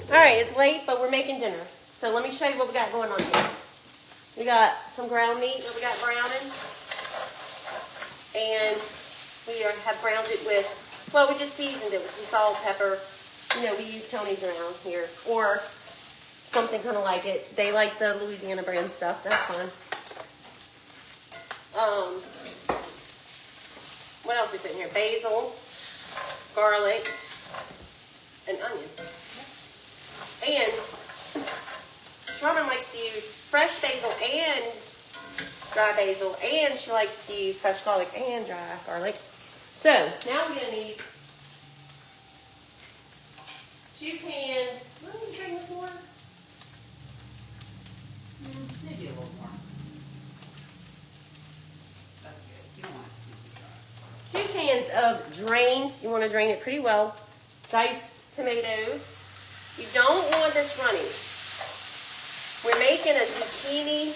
Alright, it's late, but we're making dinner. So let me show you what we got going on here. We got some ground meat that we got browning. And we have browned it with, well, we just seasoned it with some salt, pepper. You know, we use Tony's around here. Or something kind of like it. They like the Louisiana brand stuff. That's fine. What else we put in here? Basil, garlic, and onion. And Charmin likes to use fresh basil and dry basil, and she likes to use fresh garlic and dry garlic. So now we're going to need 2 cans. Let me bring this more. Maybe a little more. That's good. You don't want it too dry. 2 cans of drained, you want to drain it pretty well, diced tomatoes. You don't want this runny. We're making a zucchini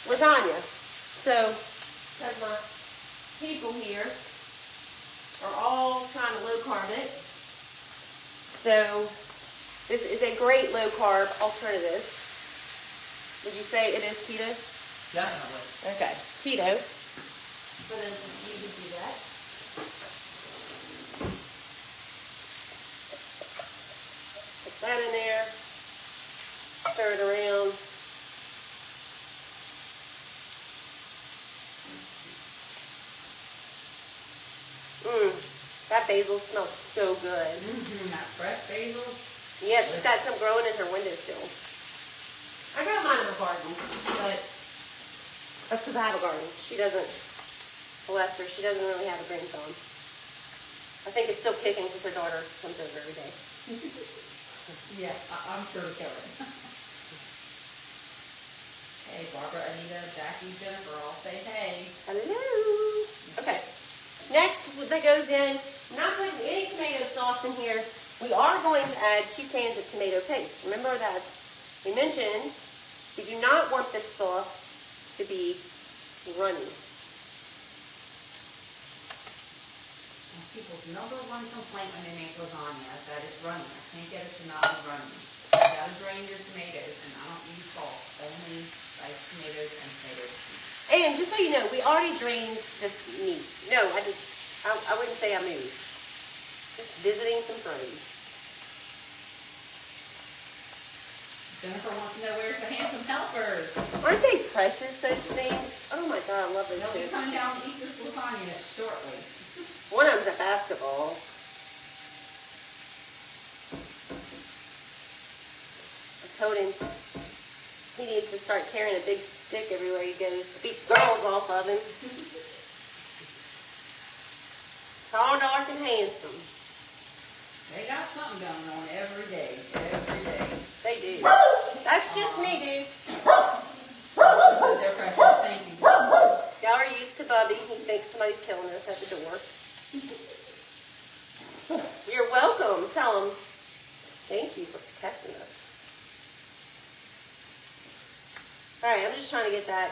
lasagna. So, because my people here are all trying to low carb it. So, this is a great low carb alternative. Would you say it is keto? Definitely. Okay, keto. So then you can do that. Put that in there. Stir it around. That basil smells so good. That fresh basil. Yeah, she's got some growing in her windowsill. I got mine in the garden, but that's because I have a garden. She doesn't, bless her, she doesn't really have a green thumb. I think it's still kicking because her daughter comes over every day. Yeah, I'm sure to kill it. Hey, Barbara, Anita, Jackie, Jennifer, all say hey. Hello. Okay. Next, that goes in, I'm not putting any tomato sauce in here. We are going to add 2 cans of tomato paste. Remember that we mentioned we do not want this sauce to be runny. People's number one complaint when they make lasagna is that it's runny. I can't get it to not be runny. You gotta drain your tomatoes, and I don't use salt. Only like tomatoes and tomatoes. And just so you know, we already drained this meat. No, I wouldn't say I moved. Just visiting some friends. Jennifer wants to know where's the handsome helpers. Aren't they precious, those things? Oh my God, I love those They'll be things. coming down to eat this lasagna shortly. One of them's at basketball. I told him he needs to start carrying a big stick everywhere he goes to beat girls off of him. Tall, dark, and handsome. They got something going on every day. Every day. They do. That's just me, dude. They're precious. Thank you. Y'all are used to Bubby. He thinks somebody's killing us at the door. You're welcome. Tell him. Thank you for protecting us. Alright, I'm just trying to get that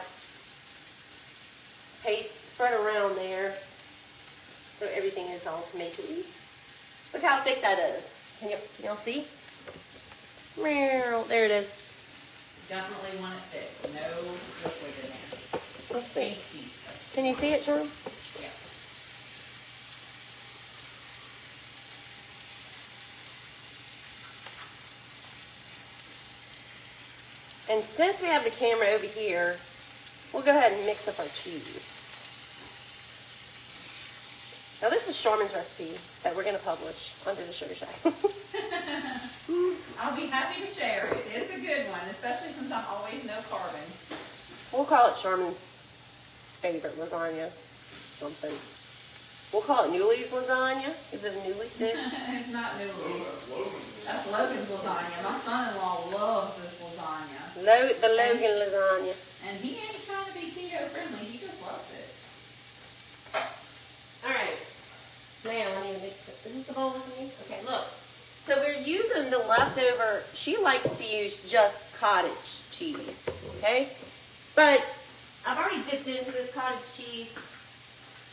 paste spread around there so everything is all tomatoey. Look how thick that is. Can y'all see? There it is. Definitely want it thick. No liquid in there. Let's see. Tasty. Can you see it, Sean? Yeah. And since we have the camera over here, we'll go ahead and mix up our cheese. Now this is Charmin's recipe that we're going to publish under the Sugar Shack. I'll be happy to share it. It's a good one, especially since I'm always no carbon. We'll call it Charmin's favorite lasagna. Something. We'll call it Newly's lasagna. Is it a Newly's dish? It's not Newly's. That's Logan's lasagna. My son-in-law loves this lasagna. The Logan lasagna. And he ain't trying to be keto friendly. He just loves it. Alright. Now I need to mix it. Is this the bowl with me? Okay, look. So we're using the leftover. She likes to use just cottage cheese. Okay? But I've already dipped into this cottage cheese.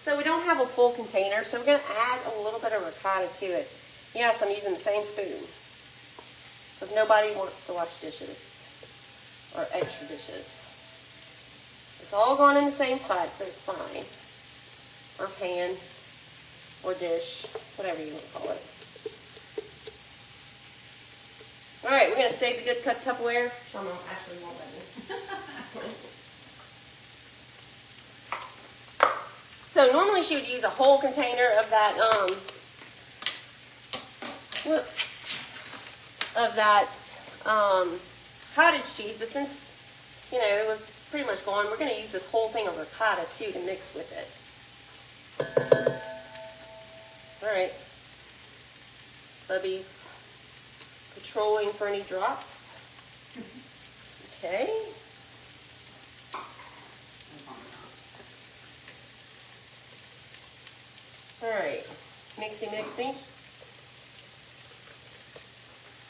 So we don't have a full container. So we're going to add a little bit of ricotta to it. Yes, I'm using the same spoon. Because nobody wants to wash dishes or extra dishes. It's all gone in the same pot, so it's fine. Or pan, or dish, whatever you want to call it. All right, we're going to save the good cut Tupperware. Mama actually won't let me. So normally she would use a whole container of that, cottage cheese, but since, you know, it was pretty much gone, we're going to use this whole thing of ricotta too to mix with it. All right, Bubby's patrolling for any drops. Okay. All right, mixy, mixy.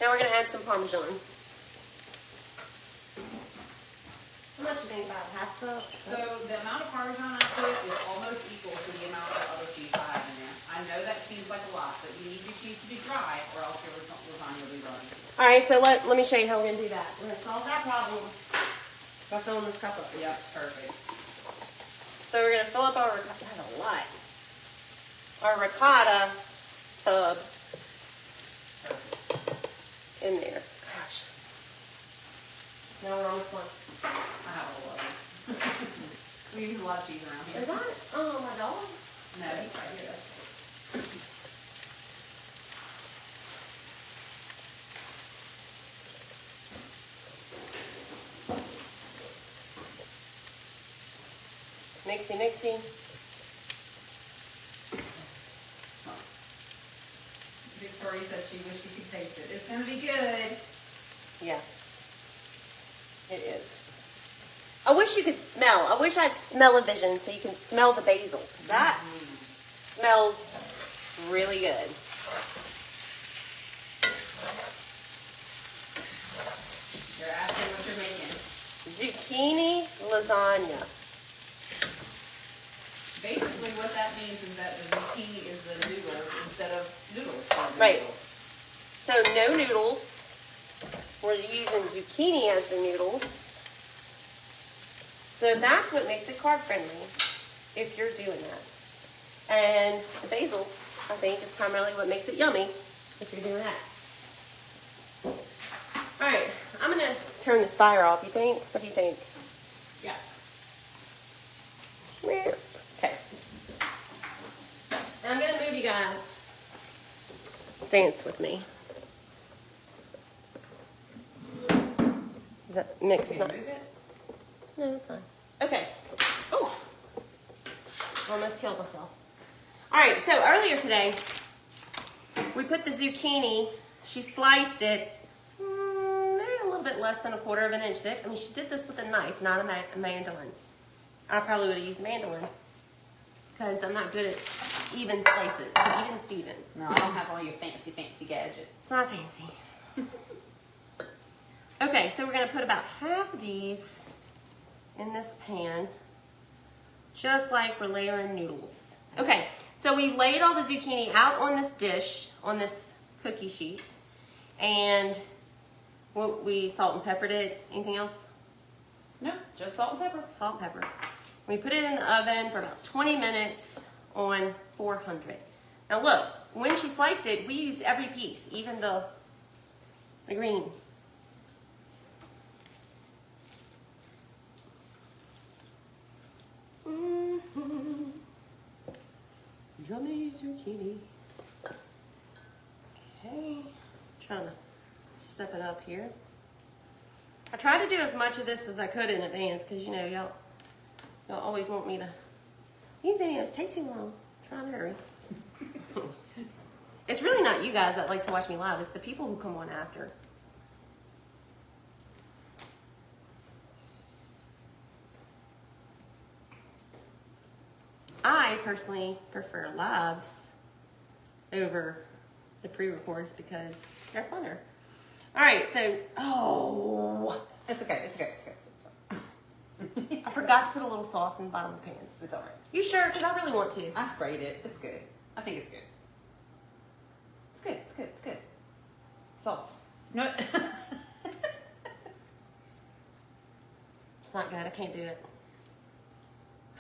Now we're going to add some Parmesan. How much do you think, about half cup? So the amount of Parmesan I put is almost equal to the amount of other cheese I have in there. I know that seems like a lot, but you need your cheese to be dry or else your lasagna will be runny. All right, so let me show you how we're going to do that. We're going to solve that problem by filling this cup up. Yep, perfect. So we're going to fill up our ricotta. That's a lot. Our ricotta tub in there. Gosh. Now we're on this one. I have a lot of it. We use a lot of cheese around here. Is that? Oh, my dog? No, he's right here. Mixy, mixy. Victoria said she wished she could taste it. It's going to be good. Yeah. It is. I wish you could smell. I wish I had smell-o-vision so you can smell the basil. That smells really good. You're asking what you're making. Zucchini lasagna. Basically what that means is that the zucchini is the noodles instead of noodles. Right. So no noodles. We're using zucchini as the noodles. So that's what makes it carb friendly, if you're doing that. And the basil, I think, is primarily what makes it yummy, if you're doing that. All right, I'm gonna turn this fire off, you think? What do you think? Yeah. Okay. And I'm gonna move you guys. Dance with me. Is that mixed? Can you move it? No, it's fine. Okay. Oh, almost killed myself. All right, so earlier today, we put the zucchini, she sliced it, maybe a little bit less than 1/4 of an inch thick. I mean, she did this with a knife, not a mandolin. I probably would have used a mandolin because I'm not good at even slices, even Steven. No, I don't have all your fancy gadgets. It's not fancy. Okay, so we're going to put about half of these in this pan, just like we're layering noodles. Okay, so we laid all the zucchini out on this dish, on this cookie sheet, and we salt and peppered it. Anything else? No, just salt and pepper. Salt and pepper. We put it in the oven for about 20 minutes on 400. Now look, when she sliced it, we used every piece, even the green. Yummy zucchini. Okay, trying to step it up here. I tried to do as much of this as I could in advance because you know y'all always want me to. These videos take too long. I'm trying to hurry. It's really not you guys that like to watch me live. It's the people who come on after. I personally prefer lives over the pre-records because they're funner. All right, so, It's okay, it's okay, it's okay. I forgot to put a little sauce in the bottom of the pan. It's all right. You sure? Because I really want to. I sprayed it. It's good. I think it's good. It's good, it's good, it's good. Sauce. No. It's not good. I can't do it.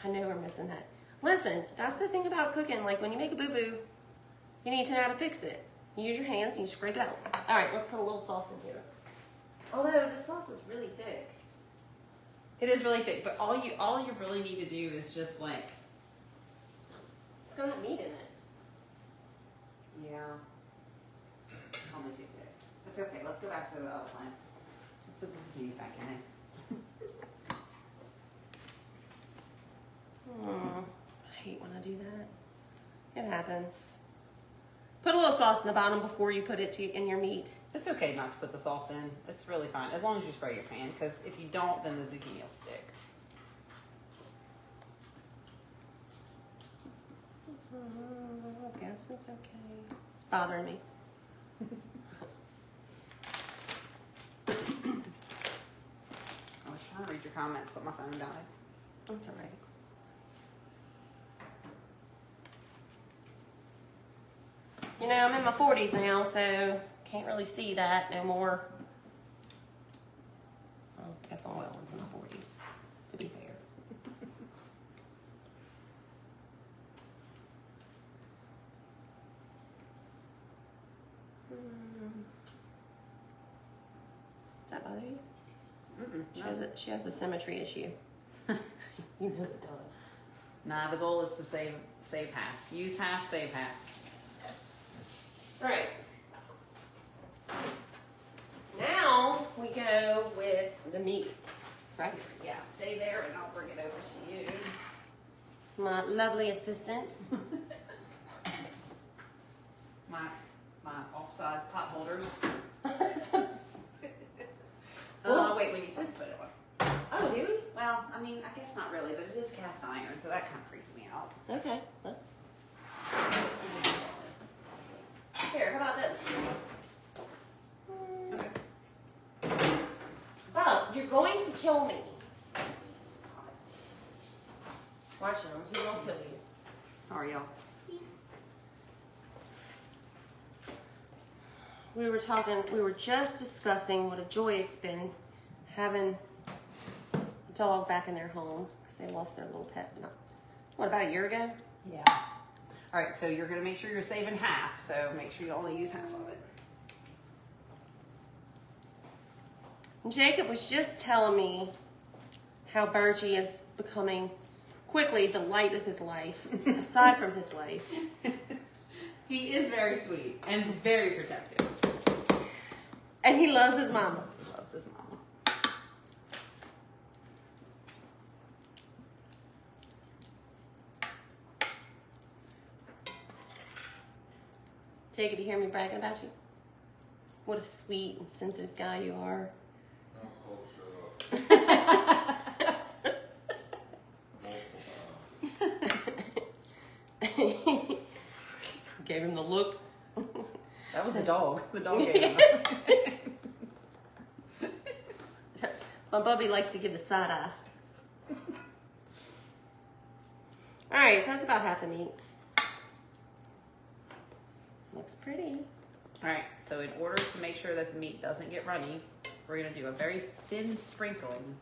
I know we're missing that. Listen, that's the thing about cooking. Like when you make a boo-boo, you need to know how to fix it. You use your hands and you scrape it out. All right, let's put a little sauce in here. Although the sauce is really thick. It is really thick, but all you really need to do is just like. It's gonna have meat in it. Yeah. Only too thick. It's okay. Let's go back to the other one. Let's put the zucchini back in it. I hate when I do that. It happens. Put a little sauce in the bottom before you put it in your meat. It's okay not to put the sauce in. It's really fine as long as you spray your pan. Because if you don't, then the zucchini will stick. I guess it's okay. It's bothering me. I was trying to read your comments, but my phone died. That's all right. You know, I'm in my 40s now, so can't really see that no more. Well, I guess I'm well into my 40s, to be fair. Does that bother you? She has a symmetry issue. You know it does. Nah, the goal is to save half. Use half, save half. All right. Now we go with the meat. Right? Yeah, stay there and I'll bring it over to you. My lovely assistant. my off-size pot holders. Wait, we need this to put it on. Oh, do we? Well, I mean, I guess not really, but it is cast iron, so that kind of freaks me out. Okay. Here, how about this? Okay. Oh, you're going to kill me. Watch him. He won't kill you. Sorry, y'all. We were just discussing what a joy it's been having a dog back in their home because they lost their little pet. What, about a year ago? Yeah. All right, so you're going to make sure you're saving half, so make sure you only use half of it. Jacob was just telling me how Bergie is becoming quickly the light of his life, aside from his wife. He is very sweet and very protective. And he loves his mama. He loves his mama. Jacob, you hear me bragging about you? What a sweet and sensitive guy you are. No, so shut up. Gave him the look. That was the dog. The dog gave him My Bubby likes to give the side eye. All right, so that's about half the meat. Looks pretty. All right, so in order to make sure that the meat doesn't get runny, we're going to do a very thin sprinkling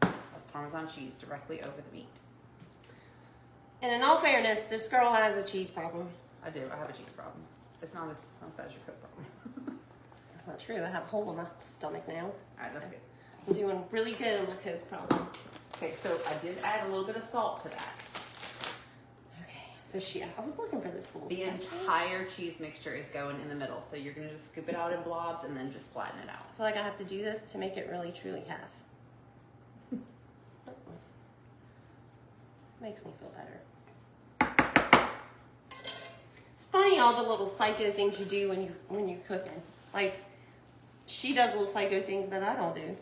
of Parmesan cheese directly over the meat. And in all fairness, this girl has a cheese problem. I do. I have a cheese problem. It's not as bad as your Coke problem. That's not true. I have a hole in my stomach now. All right, that's good. I'm doing really good on my Coke problem. Okay, so I did add a little bit of salt to that. Okay, so I was looking for this little The spatula. entire cheese mixture is going in the middle, so you're going to just scoop it out in blobs and then just flatten it out. I feel like I have to do this to make it really, truly half. Makes me feel better. It's funny all the little psycho things you do when you're cooking. Like, she does little psycho things that I don't do.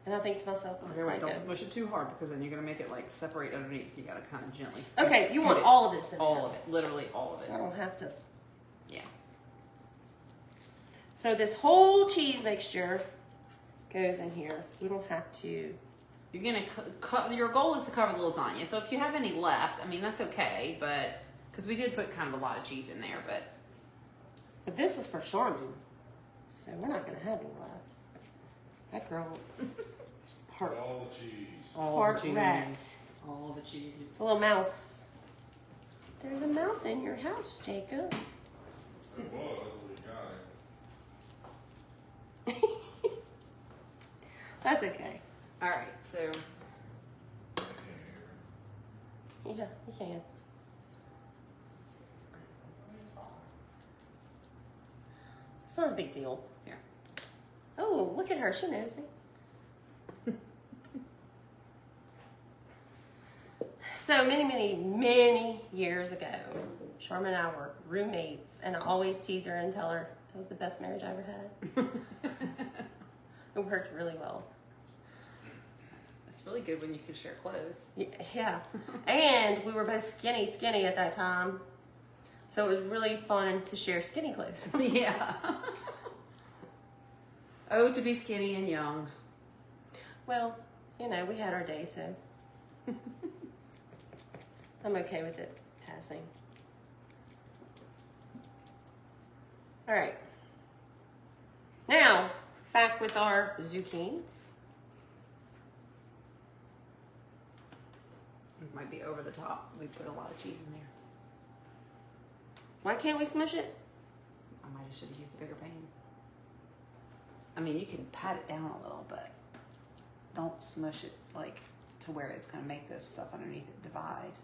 And I think to myself, I'm a Okay, wait, psycho. don't smush it too hard because then you're going to make it like separate underneath. You got to kind of gently scoop Okay, you scoop want it. all of this in All there. of it. Literally all of it. So I don't have to. Yeah. So this whole cheese mixture goes in here. We don't have to. You're going to, your goal is to cover the lasagna. So if you have any left, I mean, that's okay, but, because we did put kind of a lot of cheese in there, but. But this is for Charmin. So we're not gonna have any left. That girl is part All the cheese. part rat. All the cheese. A little mouse. There's a mouse in your house, Jacob. It was. We got it. That's okay. All right, so I can't hear. Yeah, you can. It's not a big deal. here. Oh, look at her. She knows me. So many years ago, Sharma and I were roommates, and I always tease her and tell her that was the best marriage I ever had. It worked really well. It's really good when you can share clothes. Yeah. And we were both skinny at that time. So it was really fun to share skinny clothes. Yeah. Oh, to be skinny and young. Well, you know, we had our day, so I'm okay with it passing. All right. Now, back with our zucchinis. It might be over the top. We put a lot of cheese in there. Why can't we smush it? I might have should have used a bigger pan. I mean, you can pat it down a little, but don't smush it like to where it's going to make the stuff underneath it divide.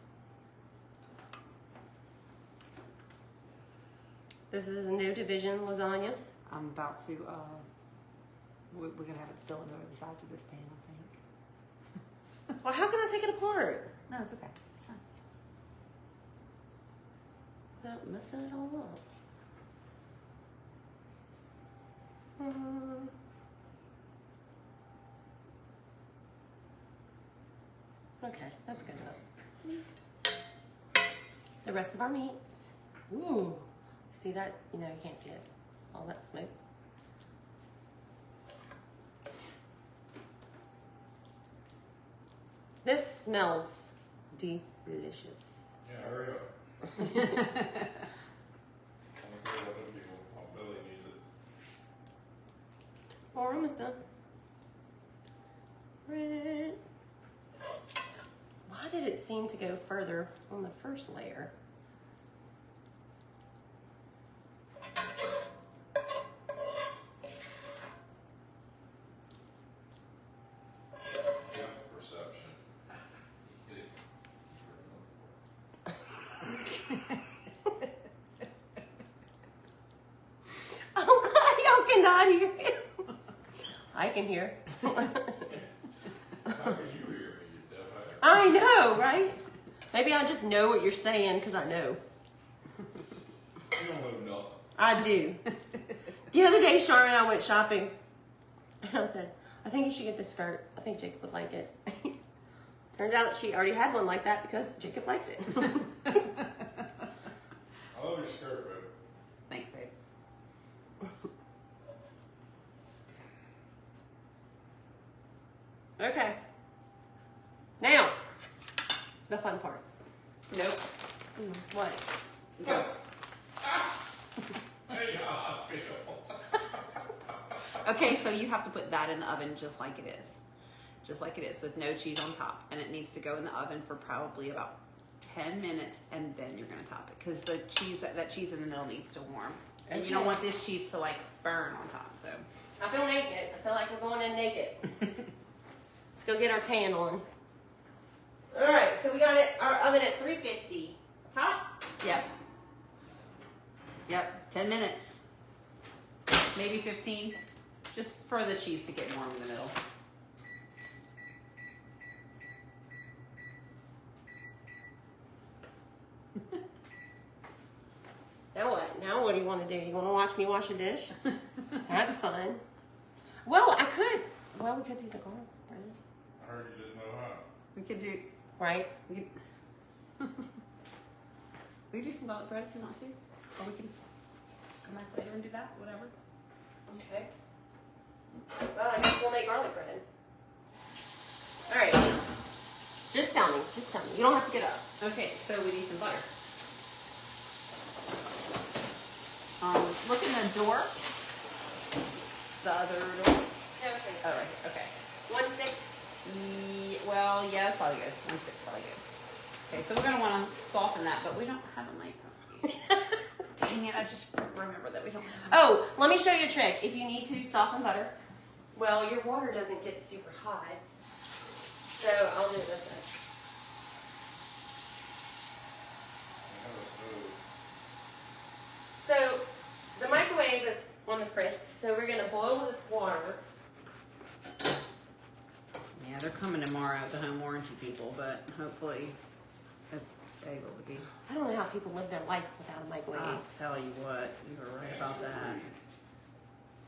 This is a new division lasagna. I'm about to, we're going to have it spilling over the sides of this pan, I think. Well, how can I take it apart? No, it's okay. It's fine. Without messing it all up. Okay, that's good enough. The rest of our meats. Ooh, see that? You know, you can't see it. All that smoke. This smells delicious. Yeah, hurry up. I'm gonna go let them people. Oh, Billy needs it. Oh, we're almost done. Right. Why did it seem to go further on the first layer? Depth perception. I'm glad y'all cannot hear him. I can hear. How can you hear me, you deaf ass? I know, right? Maybe I just know what you're saying because I know. You don't know nothing. I do. The other day, Shar and I went shopping. And I said, I think you should get this skirt. I think Jacob would like it. Turns out she already had one like that because Jacob liked it. I love your skirt, babe. Thanks, babe. Okay. Now, the fun part. Nope. What? Go. Hey, how I feel. Okay, so you have to put that in the oven just like it is. Just like it is, with no cheese on top. And it needs to go in the oven for probably about 10 minutes, and then you're gonna top it. Because the cheese, that cheese in the middle needs to warm. And you don't want this cheese to like burn on top, so. I feel naked. I feel like we're going in naked. Let's go get our tan on. All right, so we got it, our oven at 350. Top? Yep. Yep, 10 minutes. Maybe 15. Just for the cheese to get warm in the middle. Now what? Now what do you want to do? You want to watch me wash a dish? That's fine. Well, I could. Well, we could do the garlic bread. I heard you didn't know how. We could do, Right? we could, we could do some garlic bread if you want to. Or we can come back later and do that, whatever. Okay. Well, I guess we'll make garlic bread. All right. Just tell me. Just tell me. You don't have to get up. Okay, so we need some butter. Look in the door. The other. No, okay. Oh, right. Okay. 1 stick. Well, yeah, that's probably good. 1 stick's probably good. Okay, so we're gonna want to soften that, but we don't have a microphone. Dang it! I just remember that we don't. Oh, let me show you a trick. If you need to soften butter, well, your water doesn't get super hot. So I'll do it this way. So the microwave is on the fritz, so we're gonna boil this water. Yeah, they're coming tomorrow, the home warranty people, but hopefully it's able to be. I don't know how people live their life without a microwave. I'll tell you what, you were right about that.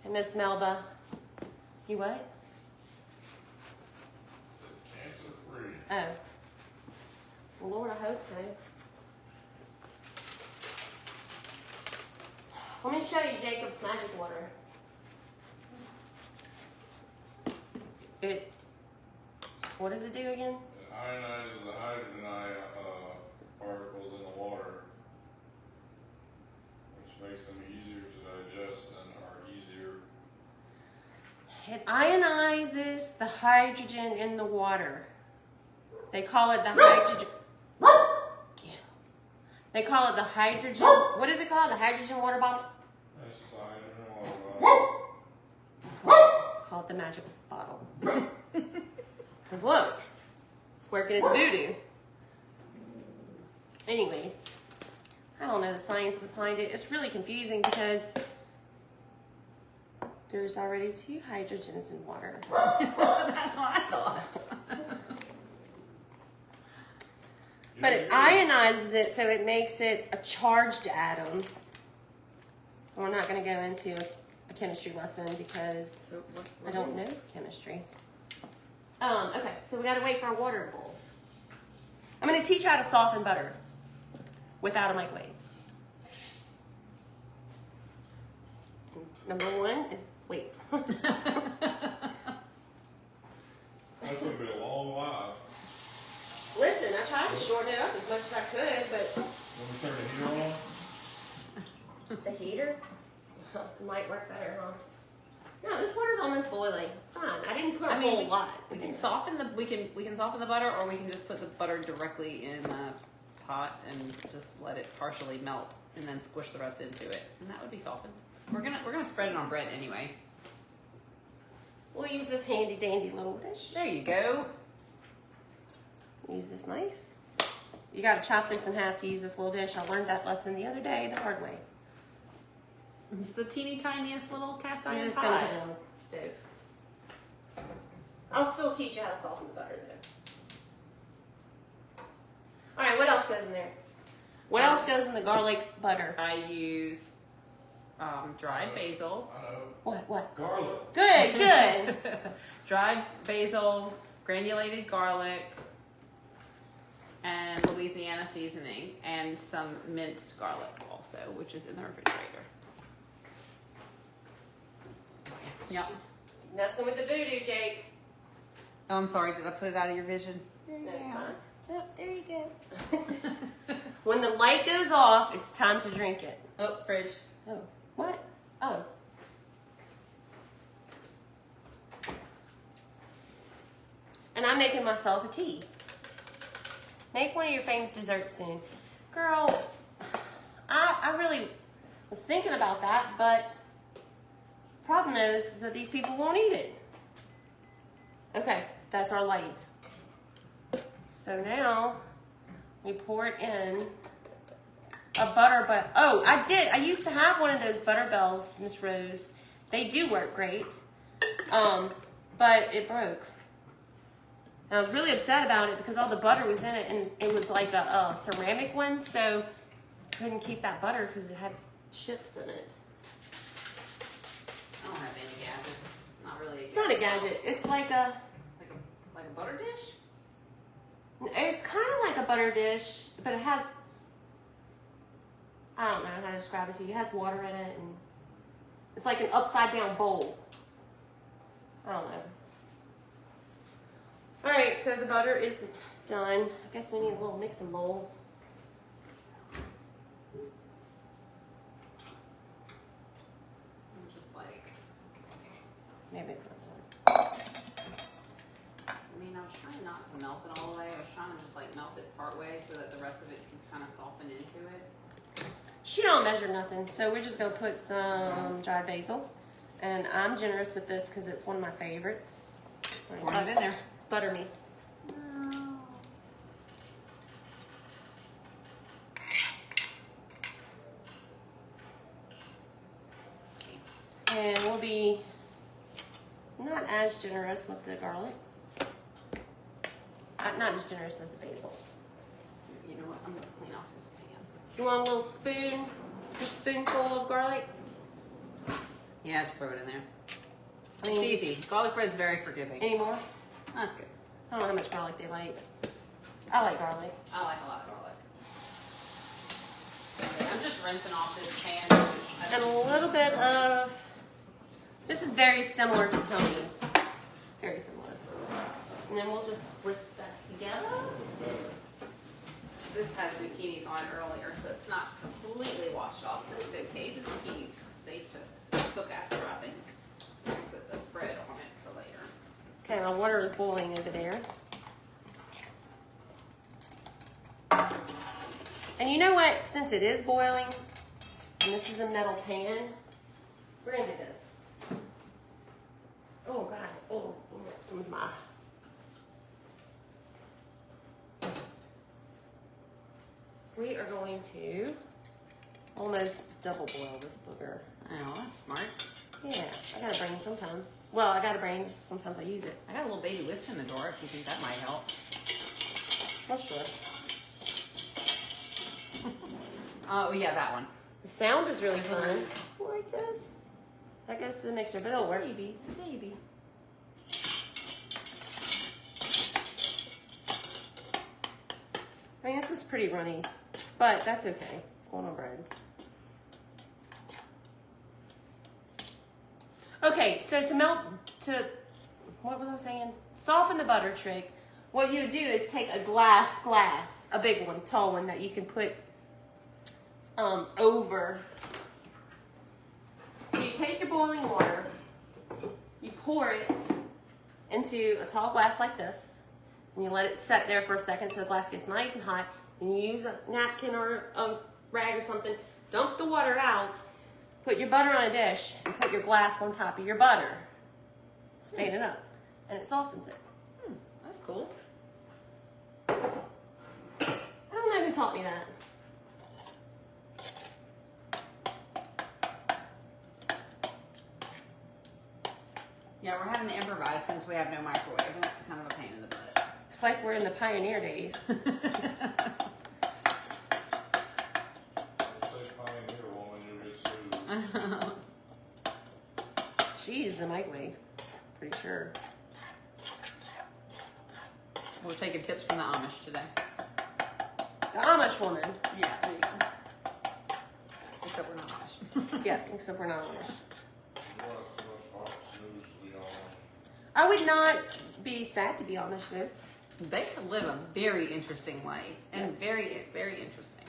And Miss Melba, you what? Cancer free. Oh. Well, Lord, I hope so. Let me show you Jacob's magic water. What does it do again? It ionizes the hydrogen particles in the water, which makes them easier to digest and are easier. It ionizes the hydrogen in the water. They call it the hydrogen. Yeah. They call it the hydrogen. What is it called? The hydrogen water bottle? That's just hydrogen water. Call it the magic bottle. Because look, it's working its voodoo. Anyways, I don't know the science behind it. It's really confusing because there's already 2 hydrogens in water. That's what I thought. But it ionizes it, so it makes it a charged atom. We're not going to go into a chemistry lesson because I don't know chemistry. Okay, so we got to wait for our water to boil. I'm going to teach you how to soften butter without a microwave. Number 1 is wait. That's gonna be a long life. Listen, I tried to shorten it up as much as I could, but Let me turn the heater on. the heater might work better, huh? No, this water's almost boiling. It's fine. I didn't put a whole lot. We can soften the we can soften the butter, or we can just put the butter directly in the pot and just let it partially melt, and then squish the rest into it, and that would be softened. We're gonna spread it on bread anyway. We'll use this handy dandy little dish. There you go. Use this knife. You got to chop this in half to use this little dish. I learned that lesson the other day the hard way. It's the teeny tiniest little cast I'm iron just gonna pot. put it on the stove. I'll still teach you how to soften the butter though. All right, what else goes in there? What else goes in the garlic butter? I use dried basil. I know. What? Garlic. Good, good. Dried basil, granulated garlic, and Louisiana seasoning, and some minced garlic also, which is in the refrigerator. Yep. Just messing with the voodoo, Jake. Oh, I'm sorry. Did I put it out of your vision? No, it's fine. Oh, there you go. When the light goes off, it's time to drink it. Oh, fridge. Oh, what? Oh. And I'm making myself a tea. Make one of your famous desserts soon. Girl, I really was thinking about that, but the problem is that these people won't eat it. Okay, that's our light. So now we pour it in a butter, but oh, I used to have one of those butter bells, Miss Rose. They do work great, but it broke. And I was really upset about it because all the butter was in it, and it was like a ceramic one, so I couldn't keep that butter because it had chips in it. I don't have any gadgets. Not really. It's not a gadget. It's like a butter dish. It's kind of like a butter dish, but it has, I don't know how to describe it to you. It has water in it, and it's like an upside down bowl. I don't know. All right, so the butter is done. I guess we need a little mixing bowl. I'm just like Maybe it's not. I mean, I was trying not to melt it all the way. I was trying to just like melt it part way so that the rest of it can kind of soften into it. She don't measure nothing, so we're just gonna put some dried basil. And I'm generous with this because it's one of my favorites. Pour it in there. Butter me. And we'll be not as generous with the garlic. Not as generous as the basil. You know what? I'm gonna clean off this pan. You want a little spoon? A spoonful of garlic? Yeah, just throw it in there. I mean, It's easy. Garlic bread's very forgiving. any more? That's good. I don't know how much garlic they like. I like garlic. I like a lot of garlic. Okay, I'm just rinsing off this pan. And a little bit of, this is very similar to Tony's. Very similar. And then we'll just whisk that together. This had zucchinis on it earlier, so it's not completely washed off, but it's okay. The zucchini's safe to cook after, I think. Put the bread on it for later. Okay, my water is boiling over there. And you know what? Since it is boiling, and this is a metal pan, we're gonna do this. Oh God! Oh, someone's my. We are going to almost double boil this booger. Oh, that's smart. Yeah, I got a brain sometimes. Well, I got a brain, just sometimes I use it. I got a little baby whisk in the drawer if you think that might help. Oh, sure. Oh, yeah, that one. The sound is really fun. Like this. That goes to the mixer, but it'll work. Baby, it's a baby. I mean, this is pretty runny, but that's okay. It's going on bread. Okay, so what was I saying? Soften the butter trick. What you do is take a glass, a big one, tall one that you can put over. So you take your boiling water, you pour it into a tall glass like this, and you let it set there for a second so the glass gets nice and hot. And you use a napkin or a rag or something, dump the water out, put your butter on a dish, and put your glass on top of your butter. Stand it up, and it softens it. That's cool. I don't know who taught me that. Yeah, we're having to improvise since we have no microwave, and that's kind of a pain in the butt. It's like we're in the pioneer days. Say pioneer woman, you'll get sued. She used the microwave, pretty sure. We're taking tips from the Amish today. The Amish woman. Yeah, there you go. Except we're not Amish. Yeah, except we're not Amish. Fox News, to be honest. I would not be sad to be Amish though. They live a very interesting life, and very, very interesting.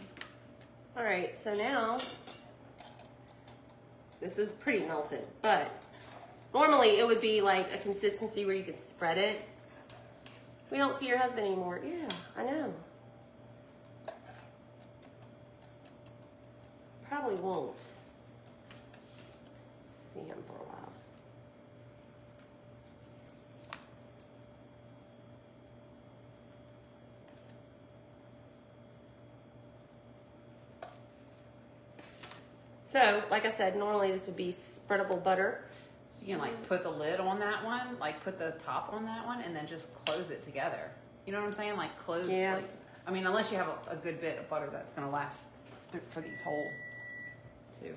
All right, so now this is pretty melted, but normally it would be like a consistency where you could spread it. We don't see your husband anymore. Yeah, I know. Probably won't see him for a while. So, like I said, normally this would be spreadable butter. So you can like put the lid on that one, like put the top on that one, and then just close it together. You know what I'm saying? Like close. Yeah. Like, I mean, unless you have a good bit of butter that's gonna last for these whole two.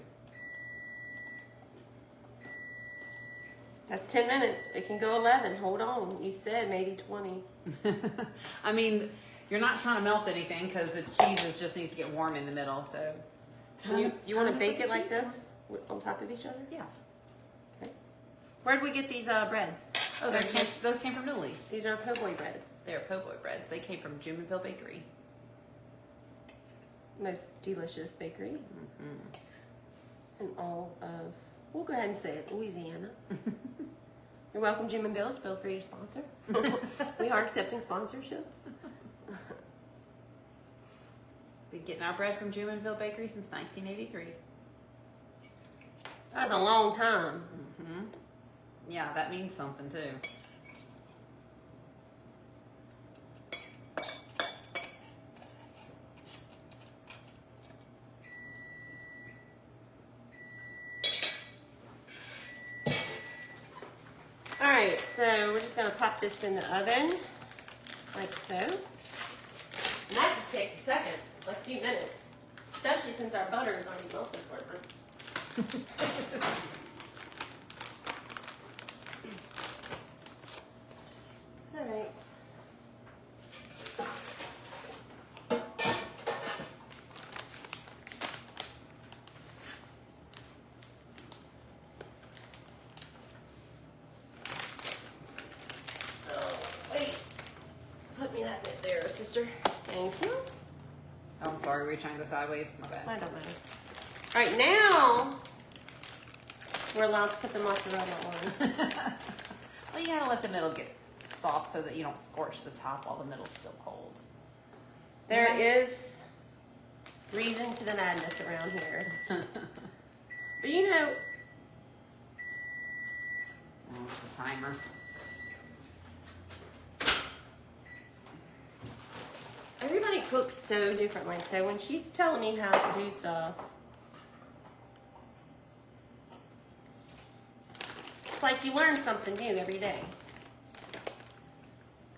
That's 10 minutes. It can go 11. Hold on. You said maybe 20. I mean, you're not trying to melt anything because the cheese just needs to get warm in the middle. So, You want to bake it like this on top of each other? Yeah. Okay. Where'd we get these breads? Oh, those came from Newly's. These are po' boy breads. They're po' boy breads. They came from Jumonville Bakery. Most delicious bakery Mm-hmm. in all of, we'll go ahead and say it, Louisiana. You're welcome, Jim and Bill's. Feel free to sponsor. We are accepting sponsorships. Been getting our bread from Jumonville Bakery since 1983. That's a long time. Mm-hmm. Yeah, that means something too. All right, so we're just gonna pop this in the oven, like so. And that just takes a second, like a few minutes, especially since our butter is already melted for it. All right. Oh, wait. Put me that bit there, sister. Thank you. Oh, I'm sorry. Were you trying to go sideways? My bad. I don't know. All right, now we're allowed to put the mozzarella on. Well, you gotta let the middle get soft so that you don't scorch the top while the middle's still cold. There is reason to the madness around here. But you know, The timer. everybody cooks so differently. So when she's telling me how to do stuff, it's like you learn something new every day.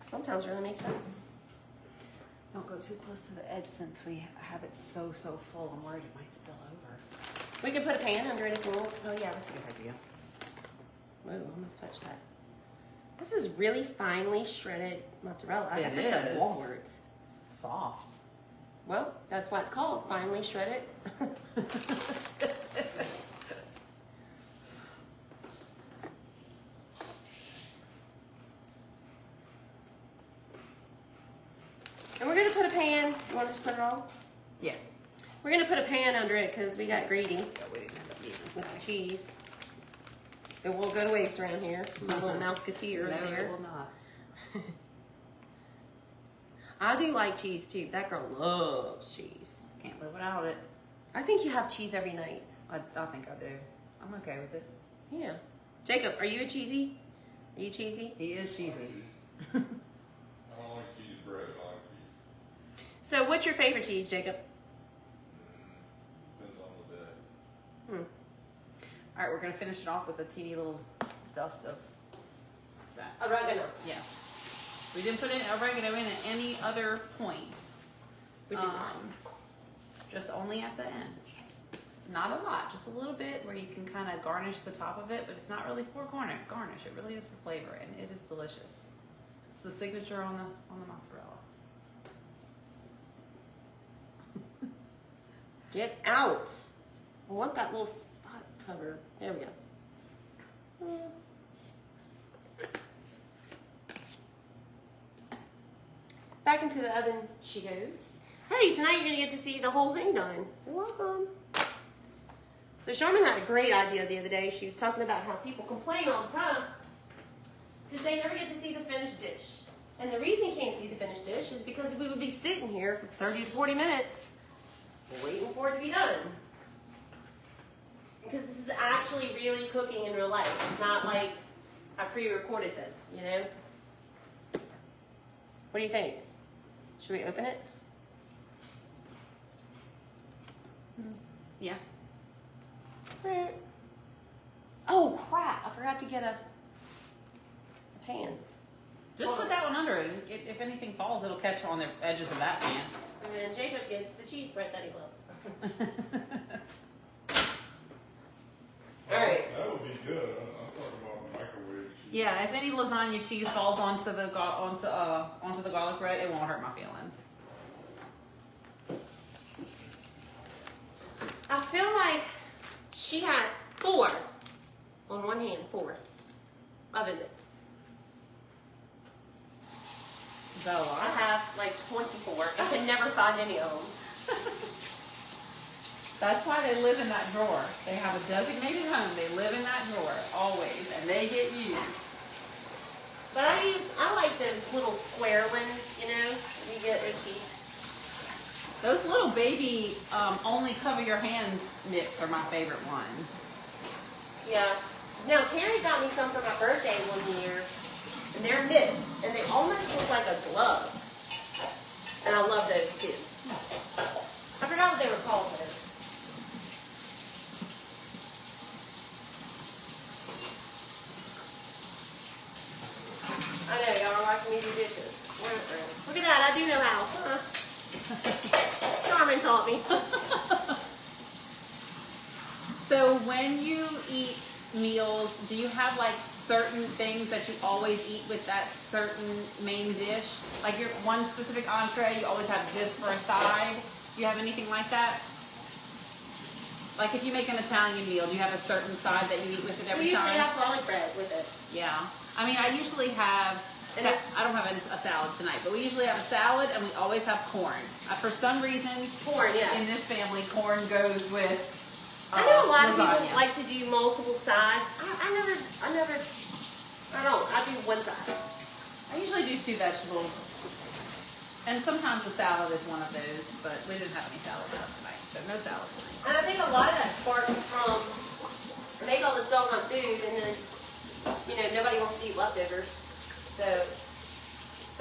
Sometimes it really makes sense. Don't go too close to the edge since we have it so full. I'm worried it might spill over. We could put a pan under it if you want. Oh yeah, that's a good idea. Whoa, almost touched that. This is really finely shredded mozzarella. I got It this at is. Walmart. Soft. Well, that's why it's called finely shredded. And we're gonna put a pan. You want to just put it all? Yeah. We're gonna put a pan under it because we got greedy Yeah, we didn't end up using with this the cheese. It won't go to waste around here. My little mouseketeer No, over it there. will not. I do like cheese too. That girl loves cheese. Can't live without it. I think you have cheese every night. I think I do. I'm okay with it. Yeah. Jacob, are you a cheesy? Are you cheesy? He is cheesy. I don't like cheese bread, I like cheese. So what's your favorite cheese, Jacob? Depends on the day. All right, we're gonna finish it off with a teeny little dust of that. Oregano. Yeah. We didn't put in oregano in at any other point. We did not. Just only at the end. Not a lot, just a little bit where you can kind of garnish the top of it, but it's not really for garnish. It really is for flavor, and it is delicious. It's the signature on the mozzarella. Get out. I want that little spot covered. There we go. Back into the oven she goes. Hey, so now you're going to get to see the whole thing done. You're welcome. So Charmin had a great idea the other day. She was talking about how people complain all the time because they never get to see the finished dish. And the reason you can't see the finished dish is because we would be sitting here for 30 to 40 minutes waiting for it to be done. Because this is actually really cooking in real life. It's not like I pre-recorded this, you know? What do you think? Should we open it? Yeah. Oh crap, I forgot to get a pan. Just put that one under it. If anything falls, it'll catch on the edges of that pan. And then Jacob gets the cheese bread that he loves. All right. That would be good. I'm talking about microwave cheese. Yeah, if any lasagna cheese falls onto the onto the garlic bread, it won't hurt my feelings. I feel like she has 4 on one hand, 4 oven mitts. Is that a I lot? have like 24. I can never find any of them. That's why they live in that drawer. They have a designated home. They live in that drawer always, and they get used. those little square ones, you know, you get their cheese. Those little baby only cover your hands mitts are my favorite ones. Yeah. Now, Terry got me some for my birthday one year, and they're mitts, and they almost look like a glove. And I love those too. I forgot what they were called though. I know, y'all are watching me do dishes. Look at that, I do know how. Carmen taught me. So when you eat meals, do you have like certain things that you always eat with that certain main dish? Like your one specific entree, you always have this for a side? Do you have anything like that? Like if you make an Italian meal, do you have a certain side that you eat with it every We time? usually have garlic bread with it. Yeah. I mean, I usually have, I don't have a salad tonight, but we usually have a salad and we always have corn. For some reason, Corn, yeah. in this family, corn goes with I know a lot of lasagna. people like to do multiple sides. I don't. I do one side. I usually do 2 vegetables. And sometimes the salad is one of those, but we didn't have any salad tonight, so no salad tonight. And I think a lot of that sparks from I make all this doggone food and then, you know, nobody wants to eat leftovers. So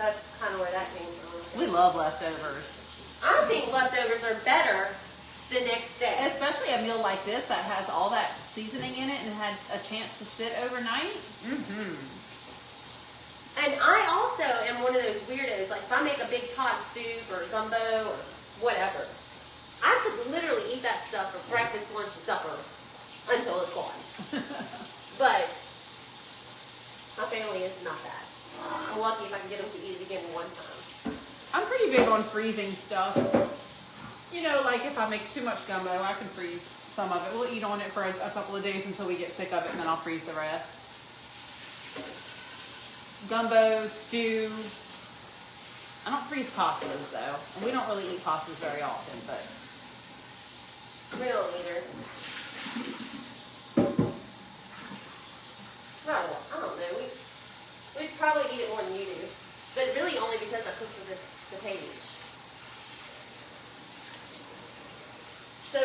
that's kind of where that came from. We love leftovers. I think leftovers are better the next day. Especially a meal like this that has all that seasoning in it and had a chance to sit overnight. Mm-hmm. And I also am one of those weirdos, like if I make a big pot of soup or gumbo or whatever, I could literally eat that stuff for breakfast, lunch, and supper until it's gone. But my family is not that. I'm lucky if I can get them to eat it again in one time. I'm pretty big on freezing stuff. You know, like if I make too much gumbo, I can freeze some of it. We'll eat on it for a couple of days until we get sick of it, and then I'll freeze the rest. Gumbo, stew. I don't freeze pastas though. And we don't really eat pastas very often, but We don't either. I don't know. We probably eat it more than you do. But really only because I cook for the page. So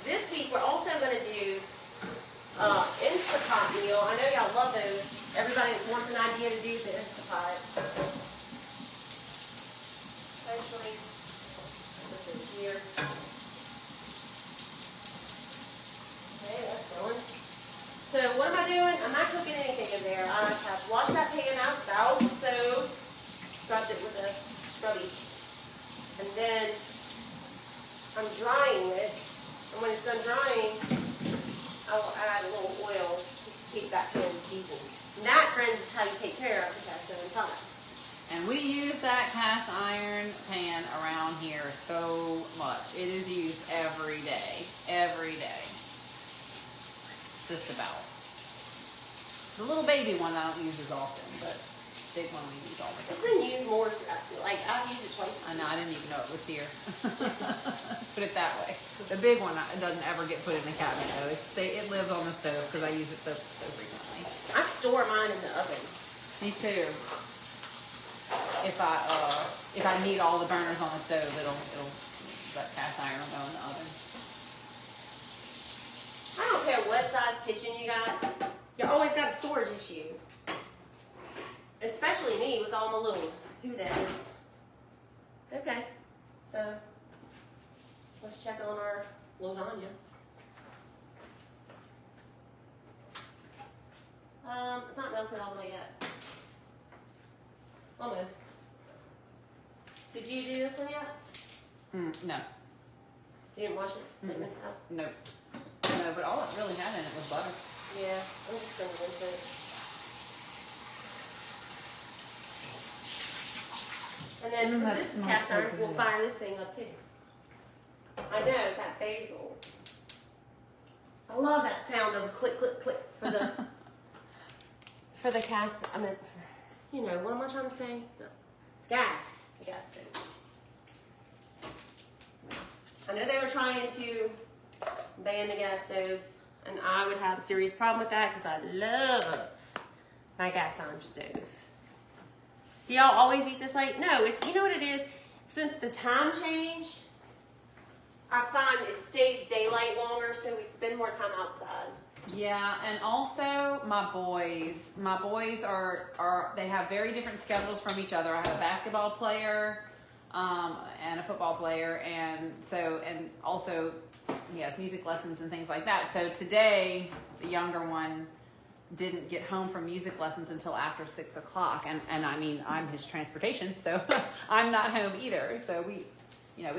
this week we're also going to do Instapot meal. I know y'all love those. Everybody wants an idea to do the Instapot. Especially this is here. Okay, that's going. So what am I doing? I'm not cooking anything in there. I have washed that pan out, thousand soap, scrubbed it with a scrubby. And then I'm drying it. And when it's done drying, I will add a little oil to keep that pan seasoned. And that, friends, is how you take care of the cast iron pot. and we use that cast iron pan around here so much. It is used every day. Every day. Just about. The little baby one I don't use as often, but the big one we use all the It's time. been used more, like I've used it twice. I know, I didn't even know it was here. Put it that way. The big one it doesn't ever get put in the cabinet though. It lives on the stove because I use it so frequently. I store mine in the oven. Me too. If I need all the burners on the stove, that cast iron will go in the oven. I don't care what size kitchen you got. You always got a storage issue. Especially me with all my little doodads. Okay, so let's check on our lasagna. It's not melted all the way yet. Almost. Did you do this one yet? No. You didn't wash it? Didn't mince it up? Nope. No, but all it really had in it was butter. Yeah, I'm just going to rinse it. And then That this is smells cast so iron. We'll good. fire this thing up too. I know that basil. I love that sound of click, click, click for the for the cast. I mean, you know what am I trying to say? No. Gas. The gas stove. I know they were trying to ban the gas stoves, and I would have a serious problem with that because I love my gas iron stove. Do y'all always eat this late? No, it's, you know what it is? Since the time change, I find it stays daylight longer, so we spend more time outside. Yeah, and also my boys are they have very different schedules from each other. I have a basketball player, and a football player, and also he has music lessons and things like that. So today, the younger one didn't get home from music lessons until after 6 o'clock, and I mean, I'm his transportation, so I'm not home either. So we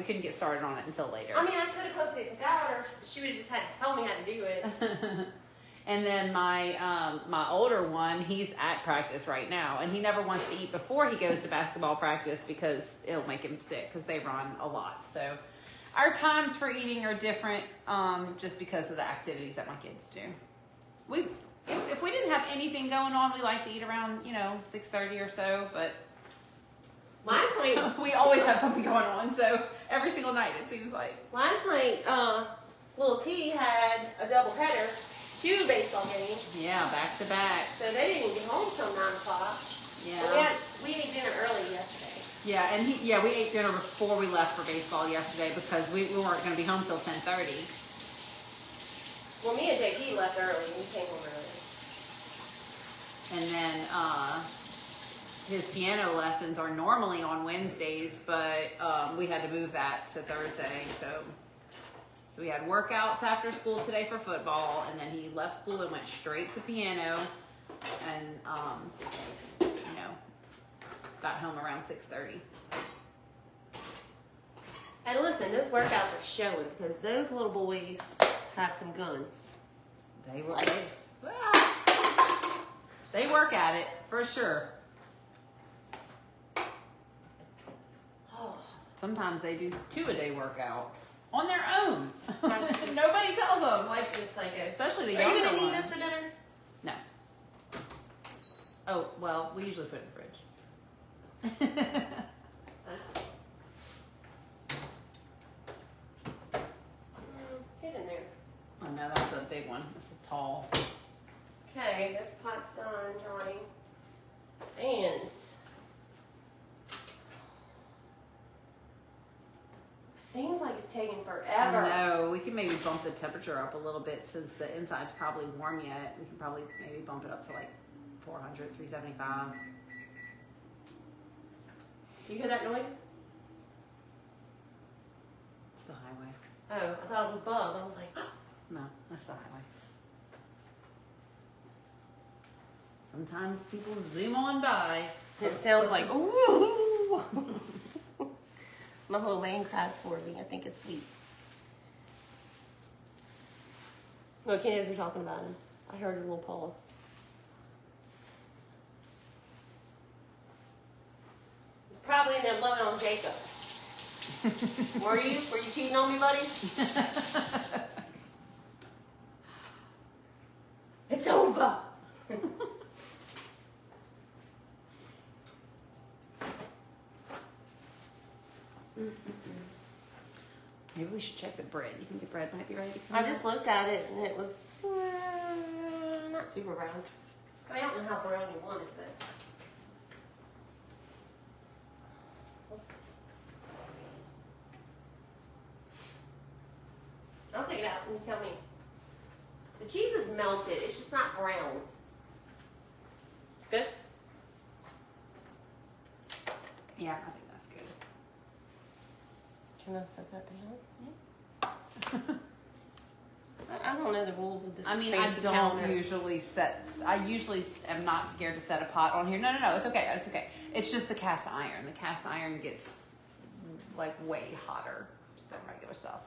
couldn't get started on it until later. I mean, I could have cooked it without her. She would have just had to tell me how to do it. And then my older one, he's at practice right now, and he never wants to eat before he goes to basketball practice because it'll make him sick because they run a lot. So our times for eating are different, just because of the activities that my kids do. If we didn't have anything going on, we like to eat around 6:30 or so, but Last night, we always have something going on. So every single night it seems like. Last night, little T had a double header. 2 baseball games. Yeah, back to back. So they didn't get home till 9 o'clock. Yeah. We ate dinner early yesterday. Yeah, and we ate dinner before we left for baseball yesterday because we weren't going to be home till 10:30. Well, me and JP left early. We came home early. And then his piano lessons are normally on Wednesdays, but we had to move that to Thursday. So we had workouts after school today for football, and then he left school and went straight to piano, and got home around 6:30. And listen, those workouts are showing because those little boys have some guns. They work at it for sure. Oh, Sometimes they do 2-a-day workouts on their own. That's just- Nobody tells them. it's just like a. Especially the Are you younger gonna need ones. this for dinner? No. Oh, well, we usually put it in the fridge. Get in there. Oh no, that's a big one. This is tall. Okay, this pot's done drying. And seems like it's taking forever. No, we can maybe bump the temperature up a little bit since the inside's probably warm yet. We can probably maybe bump it up to like 400, 375. You hear that noise? It's the highway. Oh, I thought it was Bub. I was like, No, that's the highway. Sometimes people zoom on by. it sounds like, ooh. My little man cries for me. I think it's sweet. Look, as we're talking about him, I heard a little pause. It's probably in there loving on Jacob. Were you? Were you cheating on me, buddy? It's over. Maybe we should check the bread. You think the bread might be ready to come I out? just looked at it and it was not super brown. I don't know how brown you want it, but we'll see. I'll take it out and you tell me. The cheese is melted. It's just not brown. It's good. Yeah, I think that's good. Can I set that down? Yeah. I don't know the rules of this. I mean, I fancy don't calendar. usually I usually am not scared to set a pot on here. No, it's okay. It's okay. It's just the cast iron. The cast iron gets like way hotter than regular stuff.